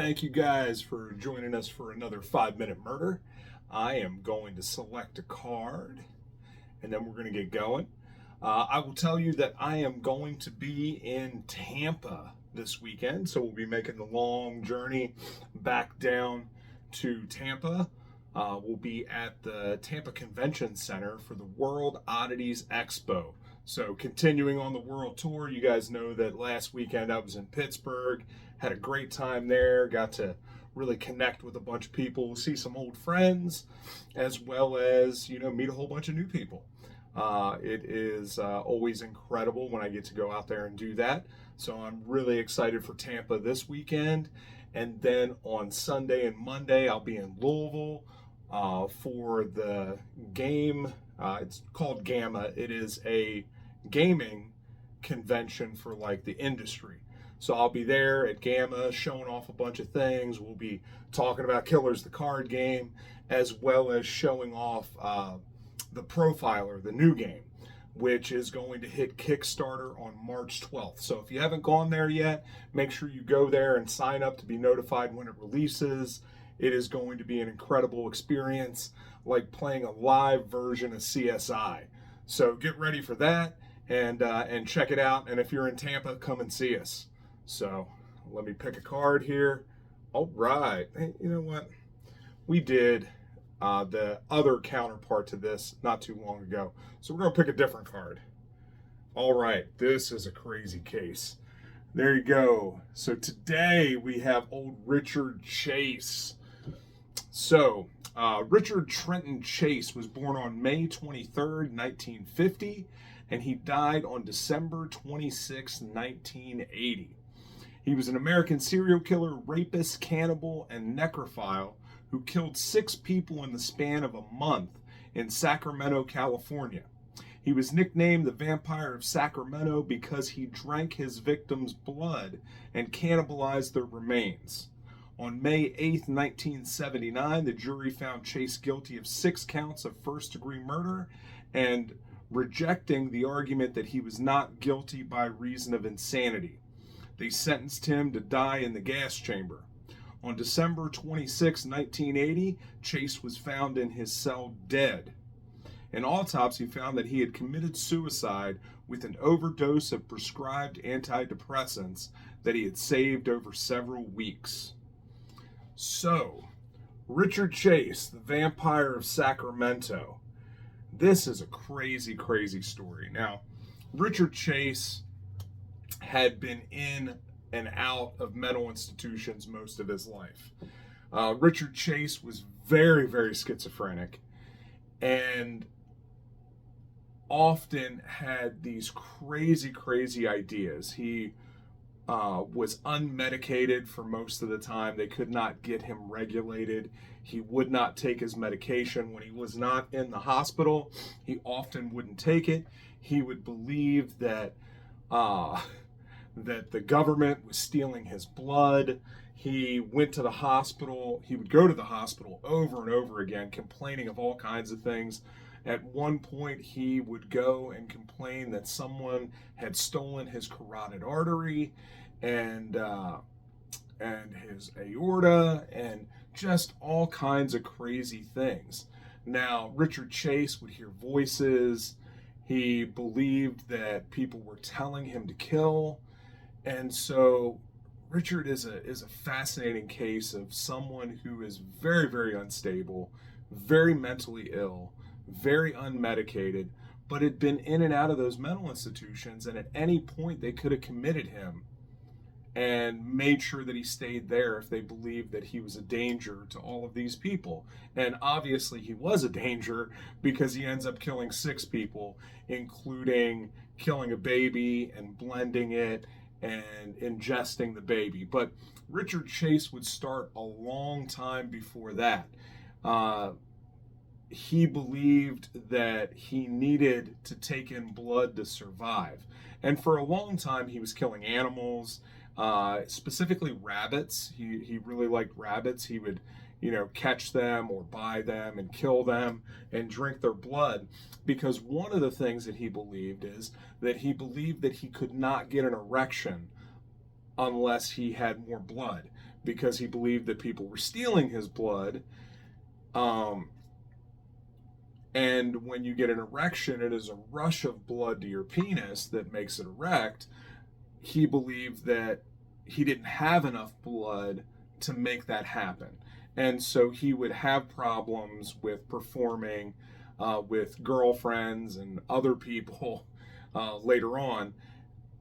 Thank you guys for joining us for another 5 Minute Murder. I am going to select a card and then we're going to get going. I will tell you that I am going to be in Tampa this weekend, so we'll be making the long journey back down to Tampa. We'll be at the Tampa Convention Center for the World Oddities Expo. So continuing on the world tour, you guys know that last weekend I was in Pittsburgh, had a great time there, got to really connect with a bunch of people, see some old friends, as well as, meet a whole bunch of new people. It is always incredible when I get to go out there and do that. So I'm really excited for Tampa this weekend. And then on Sunday and Monday, I'll be in Louisville for the game. It's called GAMA. It is a gaming convention for like the industry. So I'll be there at GAMA showing off a bunch of things. We'll be talking about Killers the card game, as well as showing off the Profiler, the new game, which is going to hit Kickstarter on March 12th. So if you haven't gone there yet, make sure you go there and sign up to be notified when it releases. It is going to be an incredible experience, like playing a live version of CSI. So get ready for that and check it out. And if you're in Tampa, come and see us. So let me pick a card here. All right. Hey, you know what? We did the other counterpart to this not too long ago. So we're going to pick a different card. All right. This is a crazy case. There you go. So today we have old Richard Chase. So Richard Trenton Chase was born on May 23rd, 1950, and he died on December 26, 1980. He was an American serial killer, rapist, cannibal, and necrophile who killed 6 people in the span of a month in Sacramento, California. He was nicknamed the Vampire of Sacramento because he drank his victims' blood and cannibalized their remains. On May 8, 1979, the jury found Chase guilty of 6 counts of first-degree murder and rejecting the argument that he was not guilty by reason of insanity. They sentenced him to die in the gas chamber. On December 26, 1980, Chase was found in his cell dead. An autopsy found that he had committed suicide with an overdose of prescribed antidepressants that he had saved over several weeks. So, Richard Chase, the Vampire of Sacramento. This is a crazy, crazy story. Now, Richard Chase had been in and out of mental institutions most of his life. Richard Chase was very, very schizophrenic and often had these crazy, crazy ideas. He was unmedicated for most of the time. They could not get him regulated. He would not take his medication. When he was not in the hospital, he often wouldn't take it. He would believe that that the government was stealing his blood. He went to the hospital. He would go to the hospital over and over again, complaining of all kinds of things. At one point, he would go and complain that someone had stolen his carotid artery and his aorta and just all kinds of crazy things. Now, Richard Chase would hear voices. He believed that people were telling him to kill. And so Richard is a fascinating case of someone who is very, very unstable, very mentally ill, very unmedicated, but had been in and out of those mental institutions, and at any point they could have committed him and made sure that he stayed there if they believed that he was a danger to all of these people. And obviously he was a danger because he ends up killing 6 people, including killing a baby and blending it and ingesting the baby. But Richard Chase would start a long time before that. He believed that he needed to take in blood to survive. And for a long time, he was killing animals, specifically rabbits. He really liked rabbits. He would, catch them or buy them and kill them and drink their blood, because one of the things that he believed is that he could not get an erection unless he had more blood, because he believed that people were stealing his blood. And when you get an erection, it is a rush of blood to your penis that makes it erect. He believed that he didn't have enough blood to make that happen. And so he would have problems with performing with girlfriends and other people later on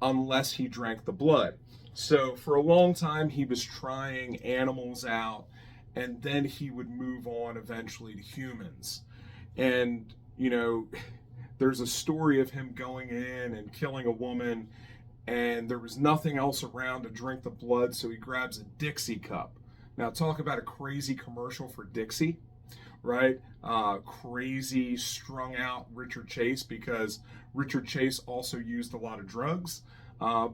unless he drank the blood. So for a long time, he was trying animals out, and then he would move on eventually to humans. And, you know, there's a story of him going in and killing a woman, and there was nothing else around to drink the blood, so he grabs a Dixie cup. Now, talk about a crazy commercial for Dixie, right? Crazy, strung out Richard Chase, because Richard Chase also used a lot of drugs.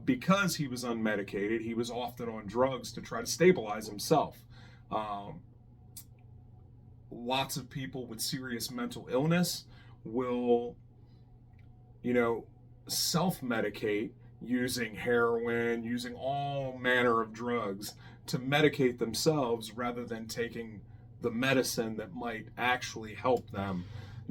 Because he was unmedicated, he was often on drugs to try to stabilize himself. Lots of people with serious mental illness will, you know, self-medicate using heroin, using all manner of drugs to medicate themselves rather than taking the medicine that might actually help them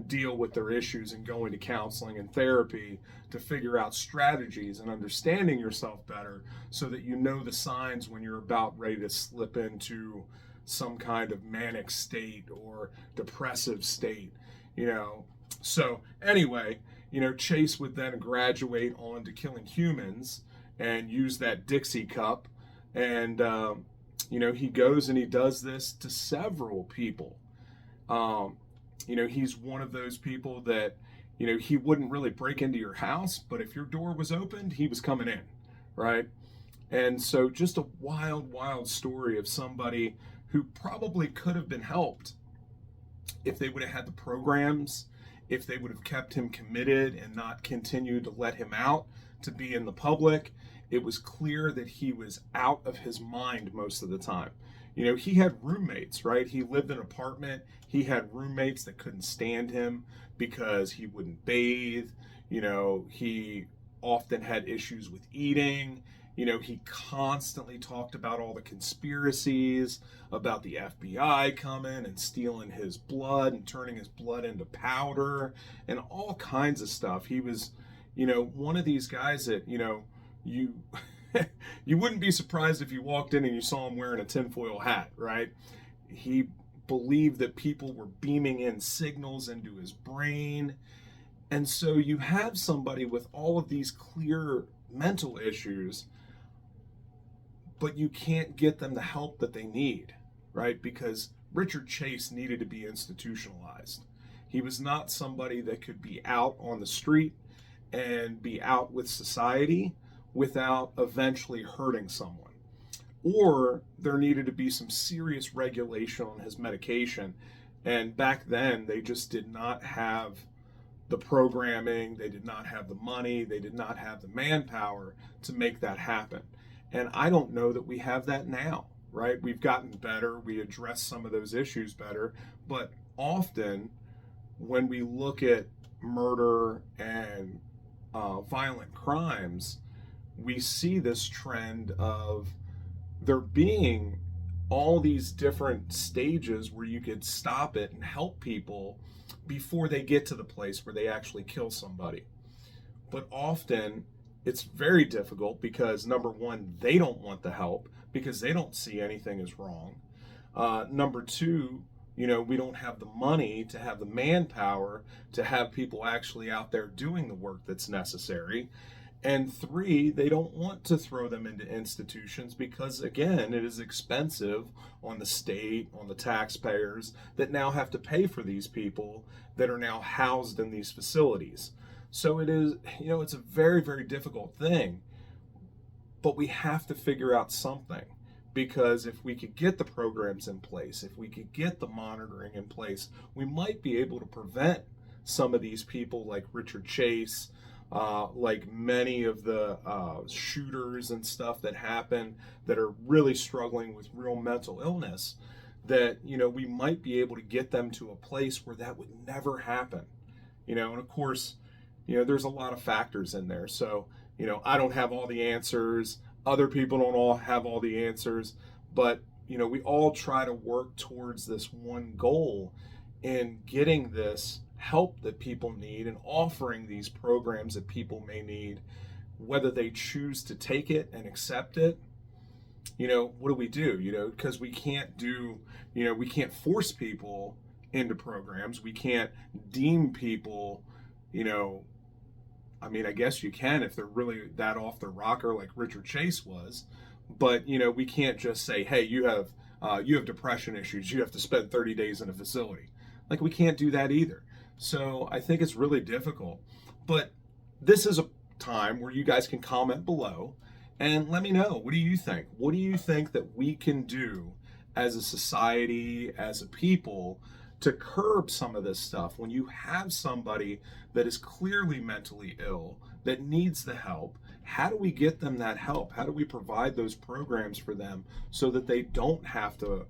deal with their issues and going to counseling and therapy to figure out strategies and understanding yourself better so that you know the signs when you're about ready to slip into some kind of manic state or depressive state, you know. So anyway, you know, Chase would then graduate on to killing humans and use that Dixie cup. And, you know, he goes and he does this to several people. You know, he's one of those people that, you know, he wouldn't really break into your house, but if your door was opened, he was coming in, right? And so just a wild, wild story of somebody who probably could have been helped if they would have had the programs, if they would have kept him committed and not continued to let him out to be in the public. It was clear that he was out of his mind most of the time. You know, he had roommates, right? He lived in an apartment. He had roommates that couldn't stand him because he wouldn't bathe. You know, he often had issues with eating. You know, he constantly talked about all the conspiracies, about the FBI coming and stealing his blood and turning his blood into powder and all kinds of stuff. He was, you know, one of these guys that, you know, you you wouldn't be surprised if you walked in and you saw him wearing a tinfoil hat, right? He believed that people were beaming in signals into his brain. And so you have somebody with all of these clear mental issues, but you can't get them the help that they need, right? Because Richard Chase needed to be institutionalized. He was not somebody that could be out on the street and be out with society without eventually hurting someone. Or there needed to be some serious regulation on his medication. And back then, they just did not have the programming, they did not have the money, they did not have the manpower to make that happen. And I don't know that we have that now, right? We've gotten better, we address some of those issues better, but often when we look at murder and violent crimes, we see this trend of there being all these different stages where you could stop it and help people before they get to the place where they actually kill somebody. But often it's very difficult because, number one, they don't want the help because they don't see anything as wrong. Number two, you know, we don't have the money to have the manpower to have people actually out there doing the work that's necessary. And three, they don't want to throw them into institutions because, again, it is expensive on the state, on the taxpayers that now have to pay for these people that are now housed in these facilities. So it is, you know, it's a very, very difficult thing, but we have to figure out something, because if we could get the programs in place, if we could get the monitoring in place, we might be able to prevent some of these people like Richard Chase, like many of the shooters and stuff that happen that are really struggling with real mental illness, that, you know, we might be able to get them to a place where that would never happen. You know, and of course, you know, there's a lot of factors in there. So, you know, I don't have all the answers. Other people don't all have all the answers. But, we all try to work towards this one goal in getting this help that people need and offering these programs that people may need, whether they choose to take it and accept it. What do we do? Because we can't we can't force people into programs. We can't deem people, I guess you can if they're really that off their rocker like Richard Chase was, but we can't just say, hey, you have depression issues, you have to spend 30 days in a facility. Like, we can't do that either. So I think it's really difficult. But this is a time where you guys can comment below and let me know, what do you think? What do you think that we can do as a society, as a people, to curb some of this stuff? When you have somebody that is clearly mentally ill, that needs the help, how do we get them that help? How do we provide those programs for them so that they don't have to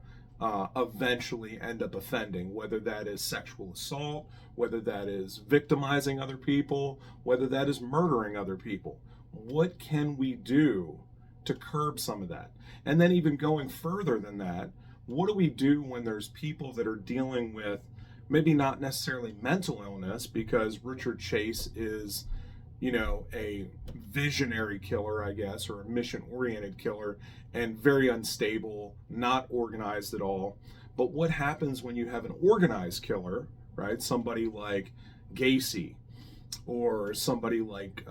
eventually end up offending, whether that is sexual assault, whether that is victimizing other people, whether that is murdering other people? What can we do to curb some of that? And then even going further than that, what do we do when there's people that are dealing with maybe not necessarily mental illness, because Richard Chase is, a visionary killer, I guess, or a mission-oriented killer, and very unstable, not organized at all. But what happens when you have an organized killer, right? Somebody like Gacy or somebody like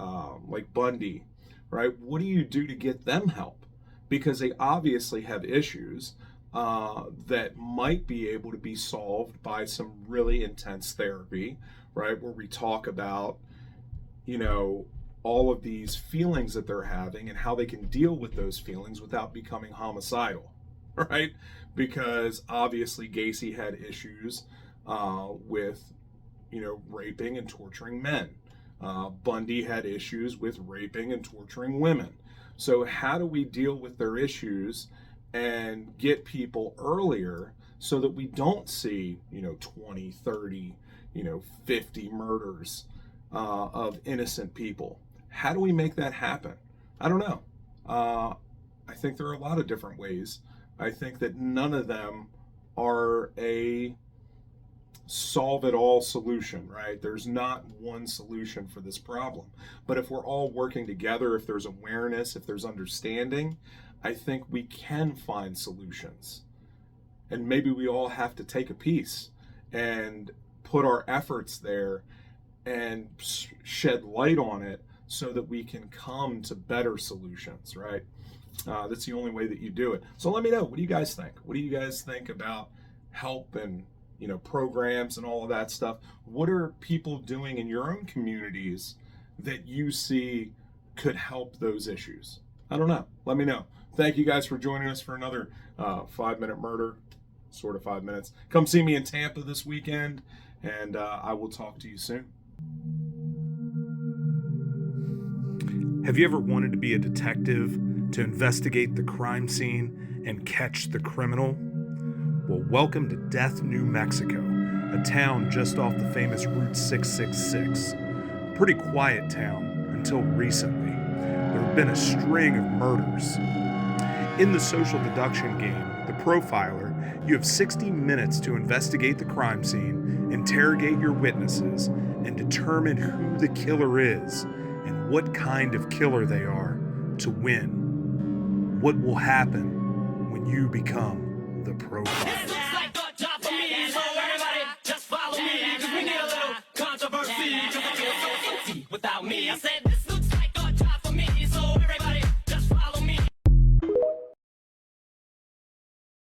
Bundy, right? What do you do to get them help? Because they obviously have issues that might be able to be solved by some really intense therapy, right? Where we talk about, all of these feelings that they're having and how they can deal with those feelings without becoming homicidal, right? Because obviously Gacy had issues with, raping and torturing men. Bundy had issues with raping and torturing women. So how do we deal with their issues and get people earlier so that we don't see, 20, 30, 50 murders of innocent people? How do we make that happen? I don't know. I think there are a lot of different ways. I think that none of them are a solve-it-all solution, right? There's not one solution for this problem. But if we're all working together, if there's awareness, if there's understanding, I think we can find solutions. And maybe we all have to take a piece and put our efforts there and shed light on it so that we can come to better solutions, right? That's the only way that you do it. So let me know, what do you guys think? What do you guys think about help and programs and all of that stuff? What are people doing in your own communities that you see could help those issues? I don't know. Let me know. Thank you guys for joining us for another 5-minute murder, sort of 5 minutes. Come see me in Tampa this weekend, and I will talk to you soon. Have you ever wanted to be a detective, to investigate the crime scene and catch the criminal? Well, welcome to Death, New Mexico, a town just off the famous Route 666. Pretty quiet town until recently. There have been a string of murders. In the social deduction game, The Profiler, you have 60 minutes to investigate the crime scene, interrogate your witnesses, and determine who the killer is and what kind of killer they are to win. What will happen when you become the profiler? It looks like a job for me, so everybody just follow me, 'cause we need a little controversy, 'cause I feel so empty without me. I said